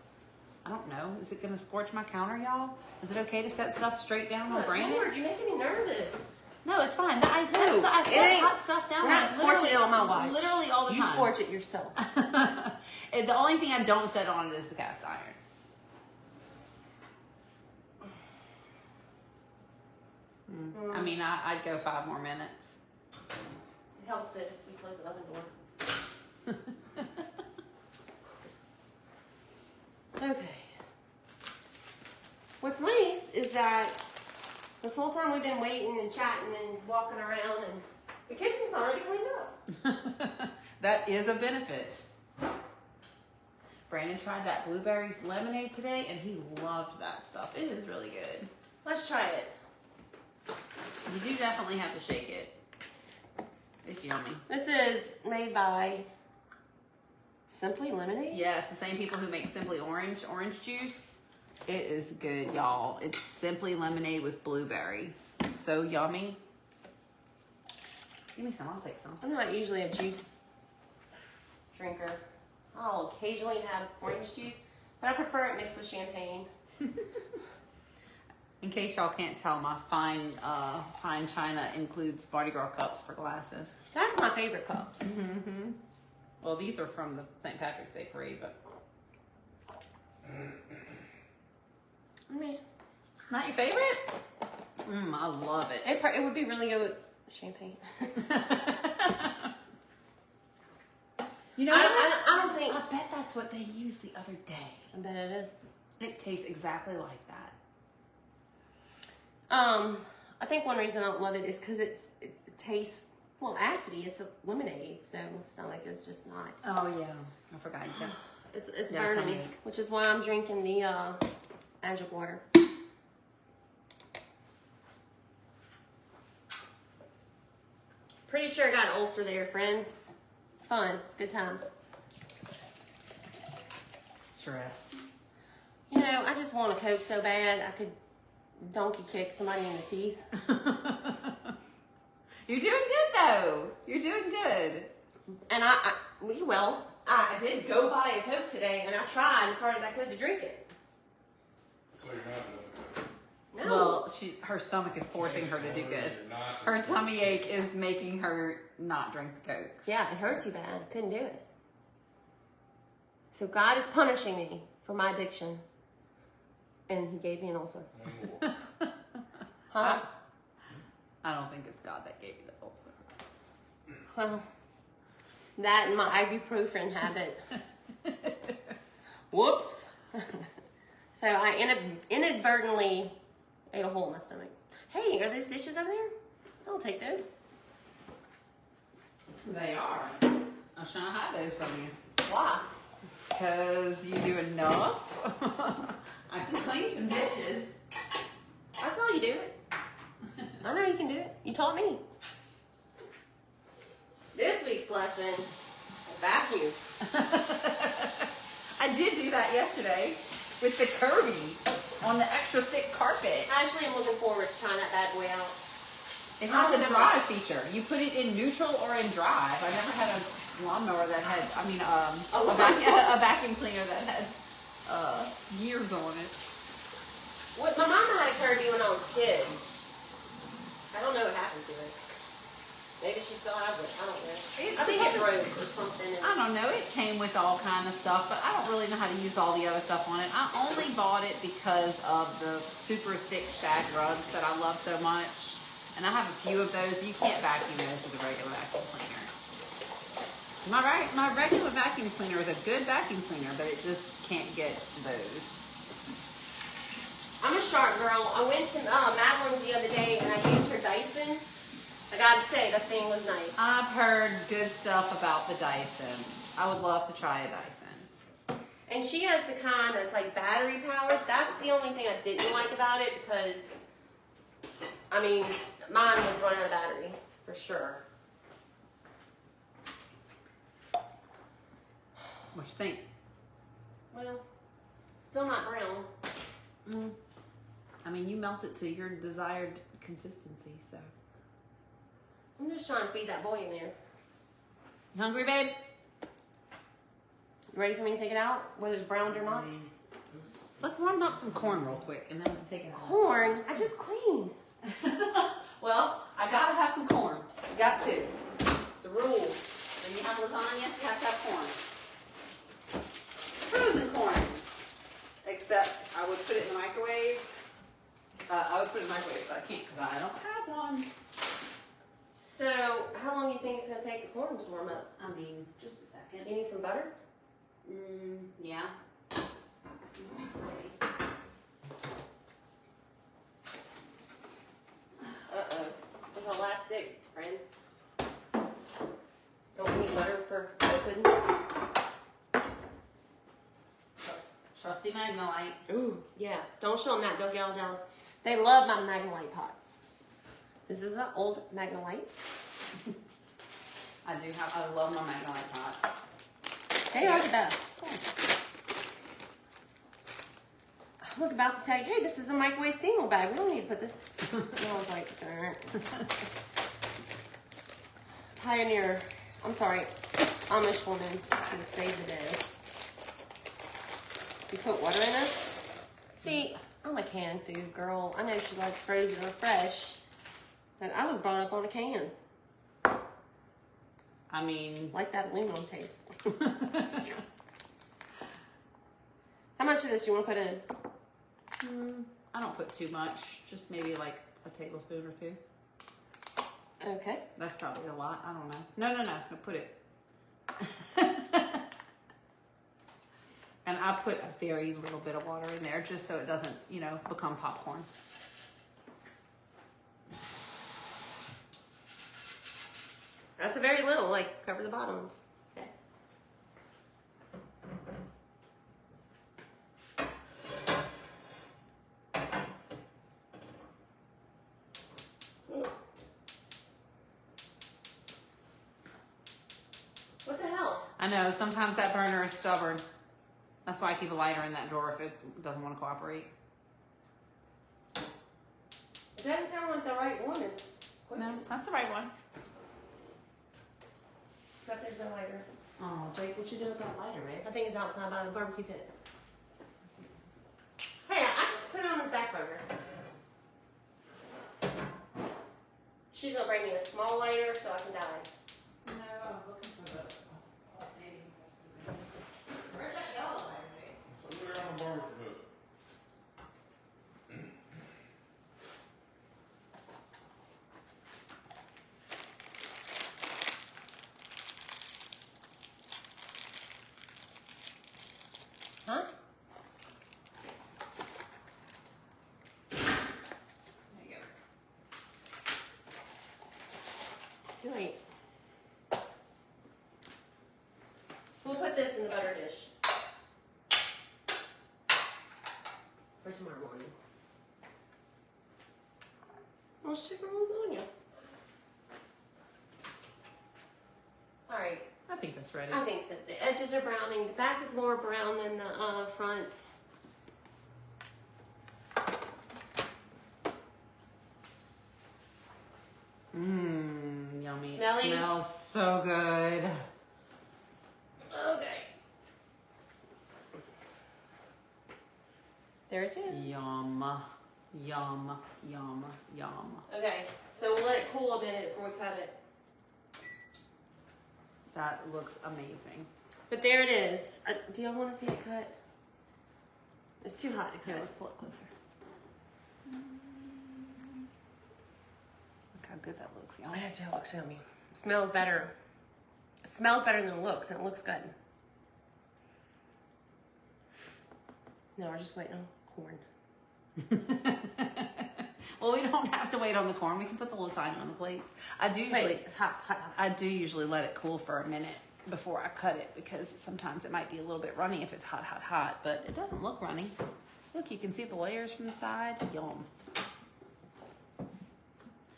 I don't know. Is it going to scorch my counter, y'all? Is it okay to set stuff straight down on granite? Lord, you're making me nervous. No, it's fine. I set No, it ain't. hot stuff down. We're not like, scorching it on my watch. Literally all the You time. scorch it yourself. And the only thing I don't set on it is the cast iron. I mean, I'd go 5 more minutes. It helps if we close the oven door. Okay. What's nice is that this whole time we've been waiting and chatting and walking around, and the kitchen's It's already cleaned up. That is a benefit. Brandon tried that blueberry lemonade today, and he loved that stuff. It is really good. Let's try it. You do definitely have to shake it. It's yummy. This is made by Simply Lemonade? Yeah, it's the same people who make Simply Orange juice. It is good, y'all. It's Simply Lemonade with blueberry. So yummy. Give me some, I'll take some. I'm not usually a juice drinker. I'll occasionally have orange juice, but I prefer it mixed with champagne. In case y'all can't tell, my fine china includes Mardi Gras cups for glasses. That's my favorite cups. Mm-hmm. Well, these are from the St. Patrick's Day parade, but Meh. not your favorite? I love it. It would be really good with champagne. You know I what? don't think. I bet that's what they used the other day. I bet it is. It tastes exactly like that. I think one reason I don't love it is because it tastes, well, acidy. It's a lemonade, so my stomach is just not. Oh yeah, I forgot you said. It's Yeah, burning, tummy ache. which is why I'm drinking the magic water. Pretty sure I got an ulcer there, friends. It's fun. It's good times. Stress. You know, I just want a Coke so bad I could donkey kick somebody in the teeth. You're doing good though. You're doing good. And I did go buy a Coke today, and I tried as hard as I could to drink it. So you're not doing good. No. Well, her stomach is forcing her to do good. You're not Her tummy ache is making her not drink the Cokes. Yeah, it hurt too bad. I couldn't do it. So God is punishing me for my addiction. And he gave me an ulcer. anymore. Huh? I don't think it's God that gave you the ulcer. Well, that and my ibuprofen habit. Whoops. So I inadvertently ate a hole in my stomach. Hey, are those dishes over there? I'll take those. They are. I was trying to hide those from you. Why? Because you do enough. I can clean some dishes. I saw you do it. I know you can do it. You taught me. This week's lesson, vacuum. I did do that yesterday with the Kirby on the extra thick carpet. Actually, I'm looking forward to trying that bad boy out. It has a drive feature. You put it in neutral or in drive. I never had a lawnmower that had, a vacuum cleaner that had gears on it. What, my mom had a Kirby when I was a kid. I don't know what happened to it. Maybe she still has it. I don't know. I think it broke or something. I don't know. It came with all kind of stuff, but I don't really know how to use all the other stuff on it. I only bought it because of the super thick shag rugs that I love so much. And I have a few of those. You can't vacuum those with a regular vacuum cleaner. My regular vacuum cleaner is a good vacuum cleaner, but it just can't get those. I'm a sharp girl. I went to Madeline's the other day and I used her Dyson. I gotta say, that thing was nice. I've heard good stuff about the Dyson. I would love to try a Dyson. And she has the kind that's like battery powered. That's the only thing I didn't like about it because, I mean, mine was running out of battery for sure. What you think? Well, still not brown. I mean, you melt it to your desired consistency, so. I'm just trying to feed that boy in there. You hungry, babe? You ready for me to take it out, whether it's browned or not? Let's warm up some corn real quick, and then we can take it out. Corn? I just cleaned. Well, I gotta have some corn. Got to. It's a rule. When you have lasagna, you have to have corn. Frozen corn. Except I would put it in the microwave. I would put it in the microwave, but I can't because I don't have one. So, how long do you think it's going to take the corn to warm up? I mean, just a second. You need some butter? Yeah. Uh-oh. There's a last stick, friend. Don't need butter for pudding. Trusty Magnolite. Ooh, yeah. Don't show them that. They'll get all jealous. They love my Magnolite pots. This is an old Magnolite. I love my Magnolite pots. They are the best. I was about to tell you, hey, this is a microwave steamer bag. We don't need to put this. And I was like, Pioneer, I'm sorry, Amish woman to save the day. You put water in this? See, I'm a canned food girl. I know she likes frozen or fresh, but I was brought up on a can. I mean, Like that aluminum taste. How much of this you want to put in? I don't put too much. Just maybe like a tablespoon or two. Okay. That's probably a lot. I don't know. No, put it. And I put a very little bit of water in there just so it doesn't, become popcorn. That's a very little, like cover the bottom. Okay. What the hell? I know, sometimes that burner is stubborn. That's why I keep a lighter in that drawer if it doesn't want to cooperate. It doesn't sound like the right one is. No, that's the right one. Except there's no lighter. Oh, Jake, what you do with that lighter, babe? I think it's outside by the barbecue pit. Hey, I just put it on this back burner. She's gonna bring me a small lighter so I can die. No, I was looking for the. Where's that yellow lighter, babe? Somewhere on the barbecue pit. Huh? There you go. It's too late. We'll put this in the butter dish. For tomorrow morning. Well, chicken lasagna. Alright. I think that's ready. I think so. The edges are browning. The back is more brown than the front. Mmm, yummy. Smelly? It smells so good. Okay. There it is. Yum, yum, yum, yum. Okay, so we'll let it cool a minute before we cut it. That looks amazing. But there it is. Do y'all want to see it cut? It's too hot to Here, cut. let's pull it closer. Look how good that looks, y'all. It actually looks yummy. It smells better. It smells better than it looks, and it looks good. No, we're just waiting on corn. Well, we don't have to wait on the corn. We can put the lasagna on the plates. I do usually, Wait, it's hot, hot, hot. I do usually let it cool for a minute before I cut it because sometimes it might be a little bit runny if it's hot, hot, hot. But it doesn't look runny. Look, you can see the layers from the side. Yum.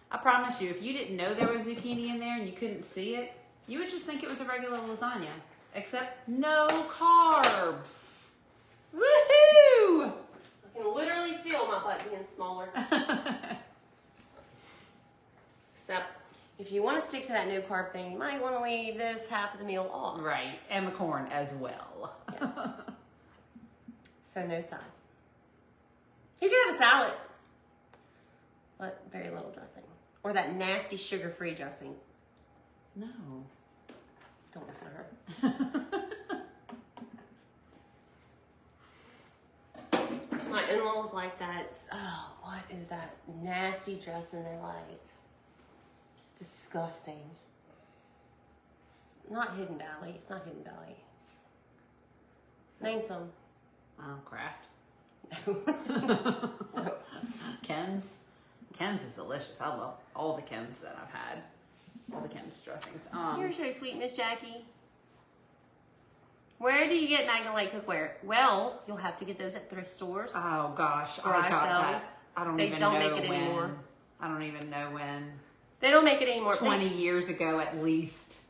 I promise you, if you didn't know there was zucchini in there and you couldn't see it, you would just think it was a regular lasagna. Except no carbs. Woohoo! I can literally feel my butt being smaller. Except, if you want to stick to that no carb thing, you might want to leave this half of the meal off. Right, and the corn as well. Yeah. So no sides. You can have a salad, but very little dressing. Or that nasty sugar-free dressing. No. Don't listen to her. My in-laws like that. Oh, what is that nasty dressing they like? It's disgusting. It's not Hidden Valley. It's not Hidden Valley. Name some. Kraft. No. Ken's. Ken's is delicious. I love all the Ken's that I've had. all the Candace dressings. You're so sweet, Miss Jackie. Where do you get Magna cookware? Well, you'll have to get those at thrift stores. Oh gosh, I Garage got that. sales. I don't They even don't know make it when. anymore. I don't even know when. They don't make it anymore. 20 years ago at least.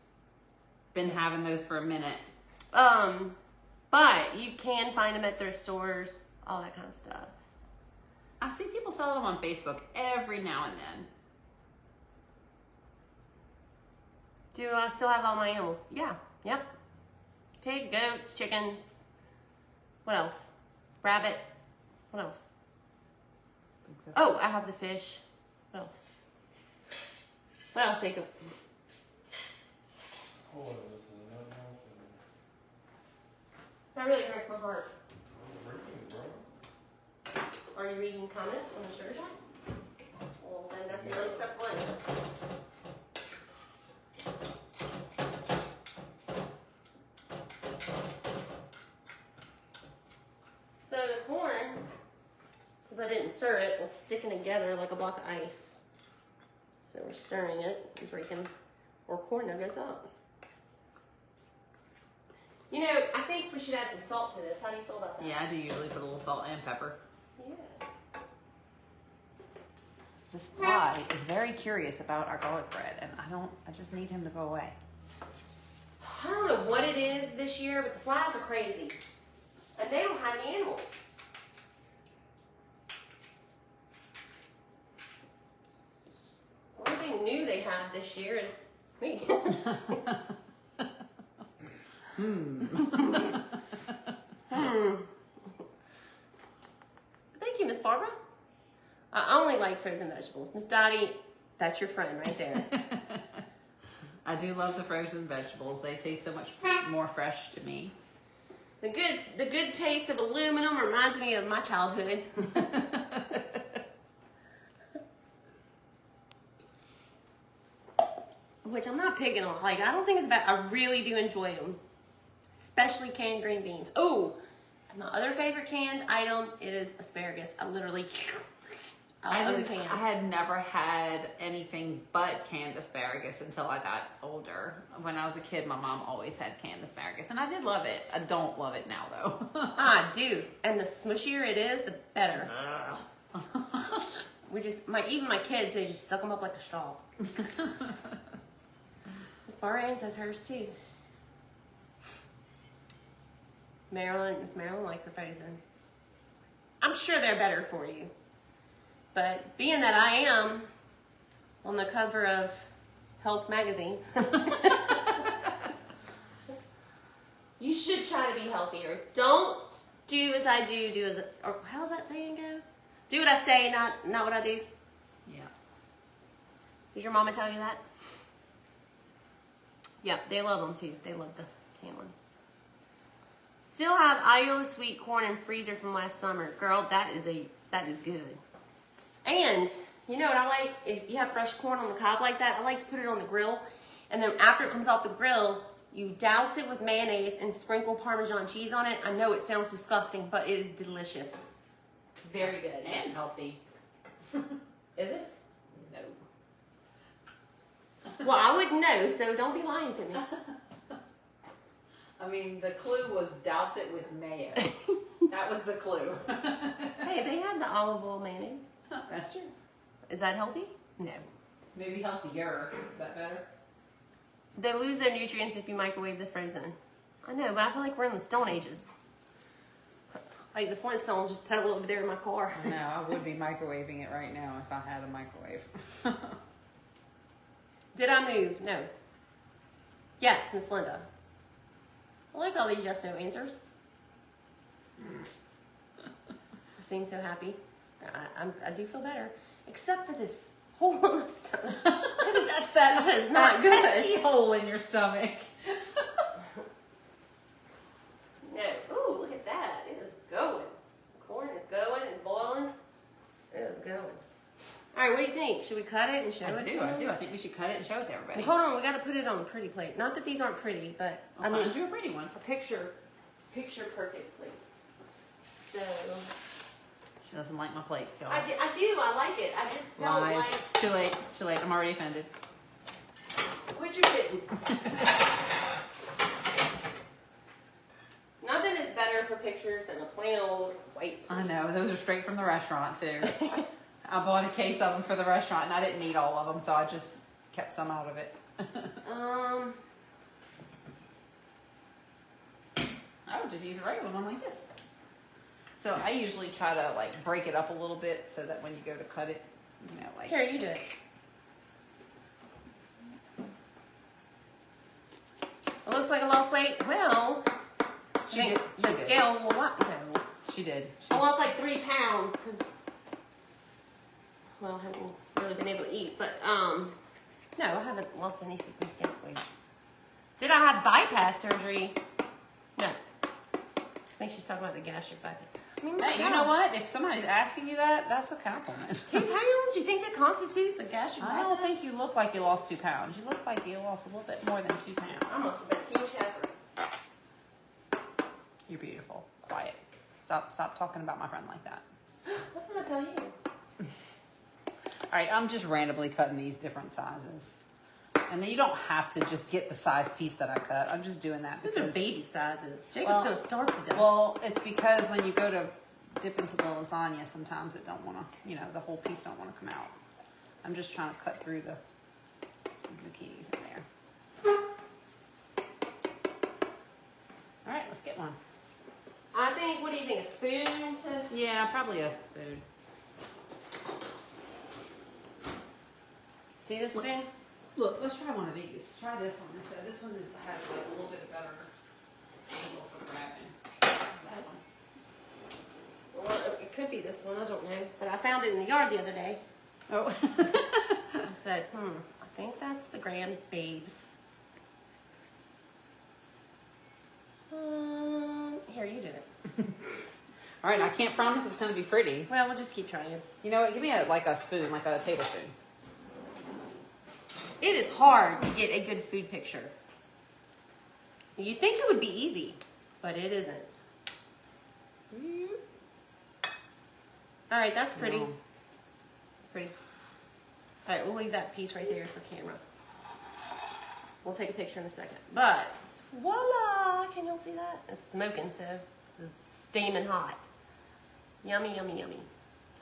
Been having those for a minute. But you can find them at thrift stores, all that kind of stuff. I see people selling them on Facebook every now and then. Do I still have all my animals? Yeah. Yep. Pig, goats, chickens. What else? Rabbit. What else? Oh, I have the fish. What else? What else, Jacob? Oh, this is nothing else. That really hurts my heart. I'm reading, bro. Are you reading comments on the sugar shack? Well, then that's an unacceptable answer. So the corn, because I didn't stir it, was sticking together like a block of ice. So we're stirring it and breaking our corn nuggets up. You know, I think we should add some salt to this. How do you feel about that? Yeah, I do usually put a little salt and pepper. Yeah. This fly is very curious about our garlic bread, and I just need him to go away. I don't know what it is this year, but the flies are crazy. And they don't have any animals. The only thing new they have this year is me. Thank you, Miss Barbara. I only like frozen vegetables. Miss Dottie, that's your friend right there. I do love the frozen vegetables. They taste so much more fresh to me. The good taste of aluminum reminds me of my childhood. Which I'm not picking on. Like, I don't think it's bad. I really do enjoy them. Especially canned green beans. Oh, my other favorite canned item is asparagus. I literally out of the can. I had never had anything but canned asparagus until I got older. When I was a kid, my mom always had canned asparagus, and I did love it. I don't love it now, though. I do. And the smushier it is, the better. Even my kids, they just suck them up like a straw. Miss Barran says hers too. Miss Marilyn likes the frozen. I'm sure they're better for you. But being that I am on the cover of Health magazine, you should try to be healthier. Don't do as I do, or how's that saying go? Do what I say, not what I do. Yeah. Did your mama tell you that? Yep, they love them too. They love the canned ones. Still have Iowa sweet corn in freezer from last summer. Girl, that is good. And you know what I like? If you have fresh corn on the cob like that, I like to put it on the grill. And then after it comes off the grill, you douse it with mayonnaise and sprinkle Parmesan cheese on it. I know it sounds disgusting, but it is delicious. Very good. And healthy. Is it? No. Well, I wouldn't know, so don't be lying to me. I mean, the clue was douse it with mayo. That was the clue. Hey, they have the olive oil mayonnaise. That's true. Is that healthy? No. Maybe healthier. Is that better? They lose their nutrients if you microwave the frozen. I know, but I feel like we're in the Stone Ages. Like the Flintstones just pedal over there in my car. No, I would be microwaving it right now if I had a microwave. Did I move? No. Yes, Miss Linda. I like all these yes/no answers. I seem so happy. I do feel better, except for this hole in my stomach. That is not good. Pesky hole in your stomach. No. Ooh, look at that. It is going. Corn is going. It's boiling. It is going. All right, what do you think? Should we cut it and show it to them? I do. I think we should cut it and show it to everybody. Well, hold on. We got to put it on a pretty plate. Not that these aren't pretty, but I'll find you a pretty one. a picture perfect plate. So She doesn't like my plates, y'all. I do. I like it. I just don't Lies. like. It's too late. It's too late. I'm already offended. what you're getting. Nothing is better for pictures than a plain old white plate. I know, those are straight from the restaurant too. I bought a case of them for the restaurant and I didn't need all of them, so I just kept some out of it. I would just use a regular one like this. So I usually try to like break it up a little bit so that when you go to cut it, you know, like. Here, you do it. It looks like I lost weight. Well, She did. the scale will what? No. She did. I lost like 3 pounds because, well, I haven't really been able to eat. But no, I haven't lost any significant weight. Did I have bypass surgery? No. I think she's talking about the gastric bypass. I mean, Hey, you know what? If somebody's asking you that, that's a compliment. 2 pounds? You think that constitutes a gastric bypass? I don't think you look like you lost 2 pounds. You look like you lost a little bit more than 2 pounds. I must have been a huge heifer. You're beautiful. Quiet. Stop talking about my friend like that. What's gonna tell you? All right, I'm just randomly cutting these different sizes. And then you don't have to just get the size piece that I cut. I'm just doing that Those because... are baby sizes. Jacob's Well- gonna starve to death. Well, it's because when you go to dip into the lasagna, sometimes it don't want to, you know, the whole piece don't want to come out. I'm just trying to cut through the zucchinis in there. All right, let's get one. I think, what do you think, a spoon to... Yeah, probably a spoon. See this spoon? Look, let's try one of these. Try this one. This one has like a little bit better angle for grabbing. That one. Well, it could be this one, I don't know. But I found it in the yard the other day. Oh. I said, I think that's the Grand Babes. Here, you do it. All right, I can't promise it's going to be pretty. Well, we'll just keep trying. You know what? Give me like a spoon, like a tablespoon. It is hard to get a good food picture. You'd think it would be easy, but it isn't. All right, that's pretty. No. It's pretty. All right, we'll leave that piece right there for camera. We'll take a picture in a second. But, voila! Can y'all see that? It's smoking, so it's steaming hot. Yummy, yummy, yummy.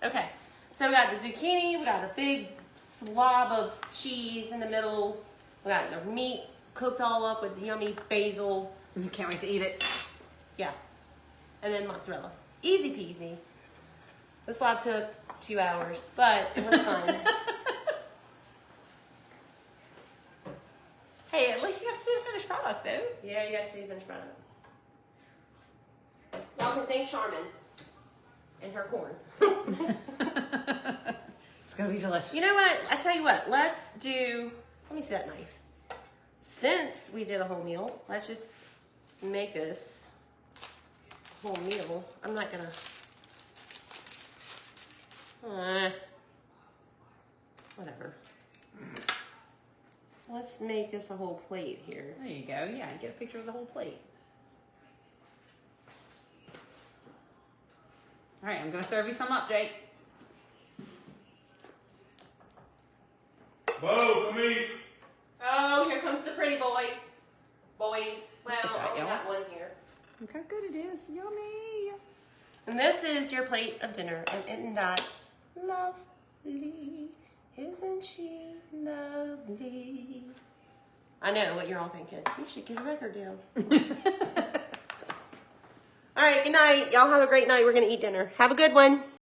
Okay, so we got the zucchini, we got a big slob of cheese in the middle. We got the meat cooked all up with yummy basil. You can't wait to eat it. Yeah. And then mozzarella. Easy peasy. This lot took 2 hours, but it was fun. Hey, at least you got to see the finished product, though. Yeah, you guys see the finished product. Y'all can thank Charmin and her corn. It's going to be delicious. You know what? I tell you what. Let's do... Let me see that knife. Since we did a whole meal, let's just make us a whole meal. I'm not going to... whatever. Let's make this a whole plate here. There you go. Yeah, get a picture of the whole plate. All right, I'm going to serve you some up, Jake. Bo, come eat. Oh, here comes the pretty boy. Boys. Well, I only y'all. got one here. Look how good it is. Yummy. And this is your plate of dinner. And isn't that lovely? Isn't she lovely? I know what you're all thinking. You should get a record deal. All right, good night. Y'all have a great night. We're going to eat dinner. Have a good one.